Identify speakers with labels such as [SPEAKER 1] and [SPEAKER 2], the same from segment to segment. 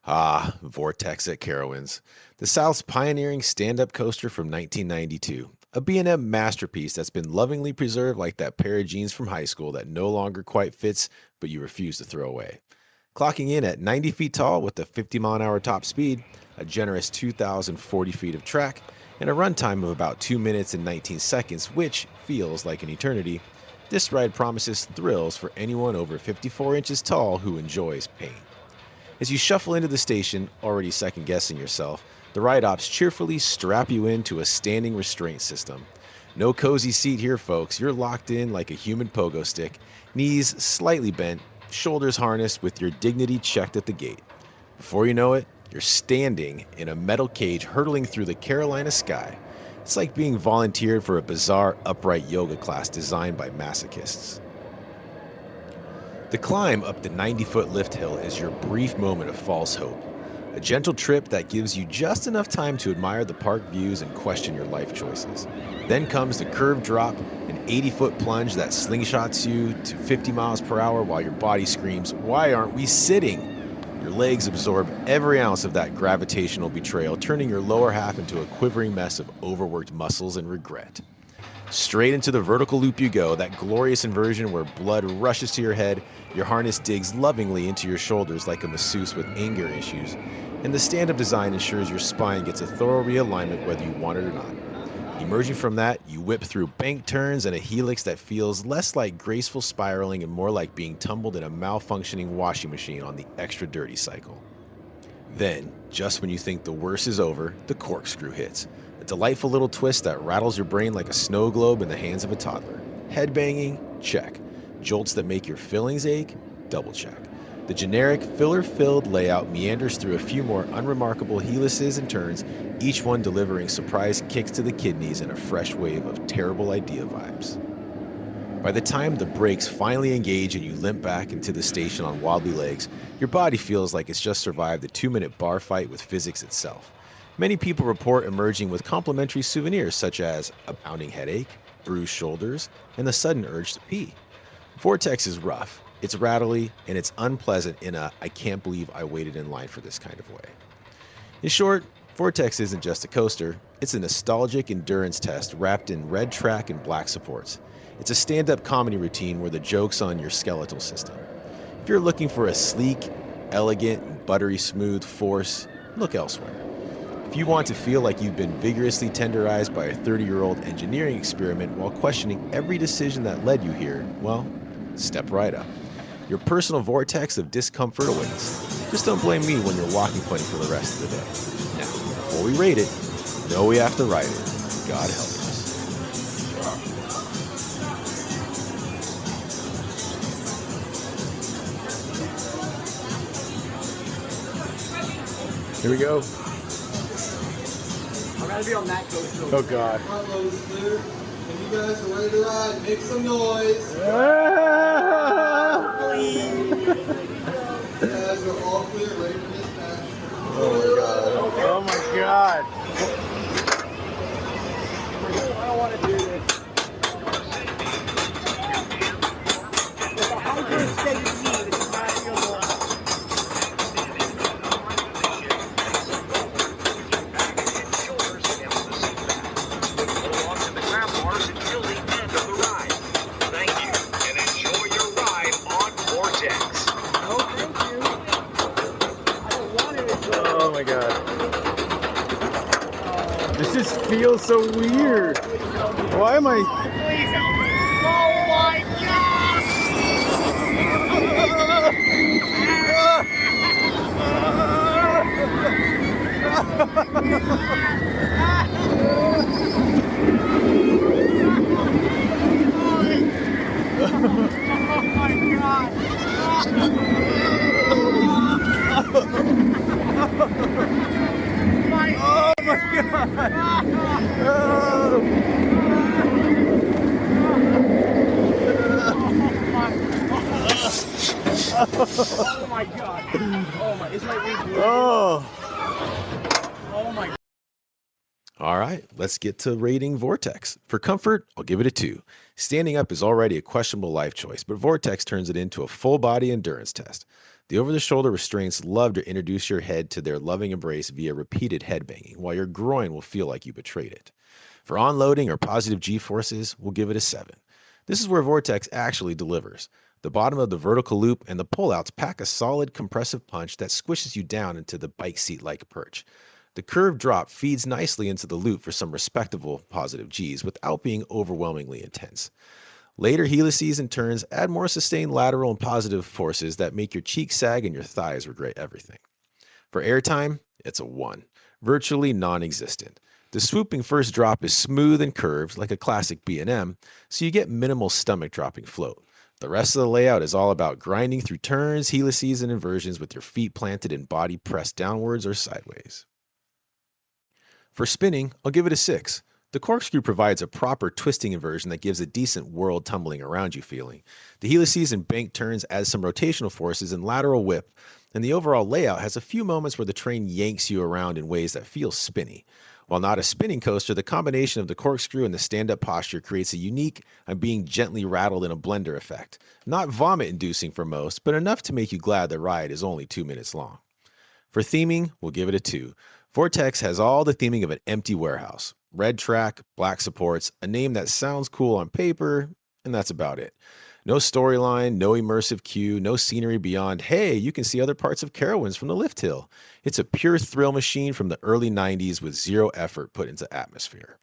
[SPEAKER 1] Ah, Vortex at Carowinds, the South's pioneering stand-up coaster from 1992. A B&M masterpiece that's been lovingly preserved like that pair of jeans from high school that no longer quite fits, but you refuse to throw away. Clocking in at 90 feet tall with a 50-mile-an-hour top speed, a generous 2,040 feet of track, and a runtime of about 2 minutes and 19 seconds, which feels like an eternity, this ride promises thrills for anyone over 54 inches tall who enjoys pain. As you shuffle into the station, already second guessing yourself, the ride ops cheerfully strap you into a standing restraint system. No cozy seat here, folks. You're locked in like a human pogo stick, knees slightly bent, shoulders harnessed with your dignity checked at the gate. Before you know it, you're standing in a metal cage hurtling through the Carolina sky. It's like being volunteered for a bizarre upright yoga class designed by masochists. The climb up the 90-foot lift hill is your brief moment of false hope. A gentle trip that gives you just enough time to admire the park views and question your life choices. Then comes the curved drop, an 80-foot plunge that slingshots you to 50 miles per hour while your body screams, "Why aren't we sitting?" Your legs absorb every ounce of that gravitational betrayal, turning your lower half into a quivering mess of overworked muscles and regret. Straight into the vertical loop you go, that glorious inversion where blood rushes to your head, your harness digs lovingly into your shoulders like a masseuse with anger issues, and the stand-up design ensures your spine gets a thorough realignment whether you want it or not. Emerging from that, you whip through bank turns and a helix that feels less like graceful spiraling and more like being tumbled in a malfunctioning washing machine on the extra dirty cycle. Then, just when you think the worst is over, the corkscrew hits. A delightful little twist that rattles your brain like a snow globe in the hands of a toddler. Headbanging? Check. Jolts that make your fillings ache? Double check. The generic filler-filled layout meanders through a few more unremarkable helices and turns, each one delivering surprise kicks to the kidneys and a fresh wave of terrible idea vibes. By the time the brakes finally engage and you limp back into the station on wobbly legs, your body feels like it's just survived a 2-minute bar fight with physics itself. Many people report emerging with complimentary souvenirs such as a pounding headache, bruised shoulders, and the sudden urge to pee. Vortex is rough, it's rattly, and it's unpleasant in a "I can't believe I waited in line for this" kind of way. In short, Vortex isn't just a coaster, it's a nostalgic endurance test wrapped in red track and black supports. It's a stand-up comedy routine where the joke's on your skeletal system. If you're looking for a sleek, elegant, and buttery smooth force, look elsewhere. If you want to feel like you've been vigorously tenderized by a 30-year-old engineering experiment while questioning every decision that led you here, well, step right up. Your personal vortex of discomfort awaits. Just don't blame me when you're walking plenty for the rest of the day. Now, before we rate it, know we have to ride it. God help us. Here we go.
[SPEAKER 2] I'm gonna be on that coaster.
[SPEAKER 1] Oh God.
[SPEAKER 3] Hello, sir. When you guys are ready to ride, make some noise. You guys are all clear, ready for dispatch.
[SPEAKER 1] Oh my God.
[SPEAKER 2] I don't want to do this. If a hunter said to me, this is not your law.
[SPEAKER 1] Oh my God. This just feels so weird. Why am I?
[SPEAKER 2] Please help me. Oh my God! Oh my God!
[SPEAKER 1] Oh my God!
[SPEAKER 2] Oh my God! Oh my! It's like
[SPEAKER 1] Oh.
[SPEAKER 2] oh my.
[SPEAKER 1] All right, let's get to rating Vortex. For comfort, I'll give it a 2. Standing up is already a questionable life choice, but Vortex turns it into a full-body endurance test. The over-the-shoulder restraints love to introduce your head to their loving embrace via repeated head banging, while your groin will feel like you betrayed it. For onloading or positive G-forces, we'll give it a 7. This is where Vortex actually delivers. The bottom of the vertical loop and the pullouts pack a solid compressive punch that squishes you down into the bike seat-like perch. The curved drop feeds nicely into the loop for some respectable positive Gs without being overwhelmingly intense. Later helices and turns add more sustained lateral and positive forces that make your cheeks sag and your thighs regret everything. For airtime, it's a 1, virtually non-existent. The swooping first drop is smooth and curved like a classic B&M, so you get minimal stomach-dropping float. The rest of the layout is all about grinding through turns, helices, and inversions with your feet planted and body pressed downwards or sideways. For spinning, I'll give it a 6. The corkscrew provides a proper twisting inversion that gives a decent world tumbling around you feeling. The helices and bank turns add some rotational forces and lateral whip, and the overall layout has a few moments where the train yanks you around in ways that feel spinny. While not a spinning coaster, the combination of the corkscrew and the stand-up posture creates a unique "I'm being gently rattled in a blender" effect. Not vomit-inducing for most, but enough to make you glad the ride is only 2 minutes long. For theming, we'll give it a 2. Vortex has all the theming of an empty warehouse. Red track, black supports, a name that sounds cool on paper, and that's about it. No storyline, no immersive cue, no scenery beyond, hey, you can see other parts of Carowinds from the lift hill. It's a pure thrill machine from the early 90s with zero effort put into atmosphere.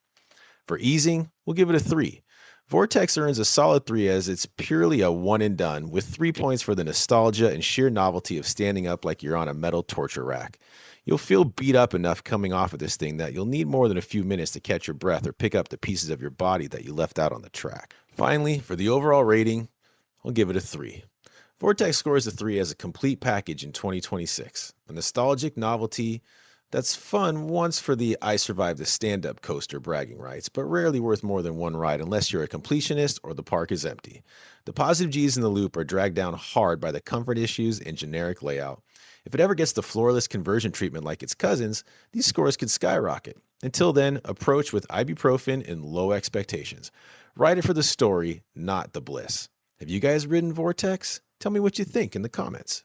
[SPEAKER 1] For easing, we'll give it a 3. Vortex earns a solid 3 as it's purely a one and done, with 3 points for the nostalgia and sheer novelty of standing up like you're on a metal torture rack. You'll feel beat up enough coming off of this thing that you'll need more than a few minutes to catch your breath or pick up the pieces of your body that you left out on the track. Finally, for the overall rating, I'll give it a 3. Vortex scores a 3 as a complete package in 2026. A nostalgic novelty that's fun once for the "I survived the stand-up coaster" bragging rights, but rarely worth more than one ride unless you're a completionist or the park is empty. The positive Gs in the loop are dragged down hard by the comfort issues and generic layout. If it ever gets the floorless conversion treatment like its cousins, these scores could skyrocket. Until then, approach with ibuprofen and low expectations. Ride it for the story, not the bliss. Have you guys ridden Vortex? Tell me what you think in the comments.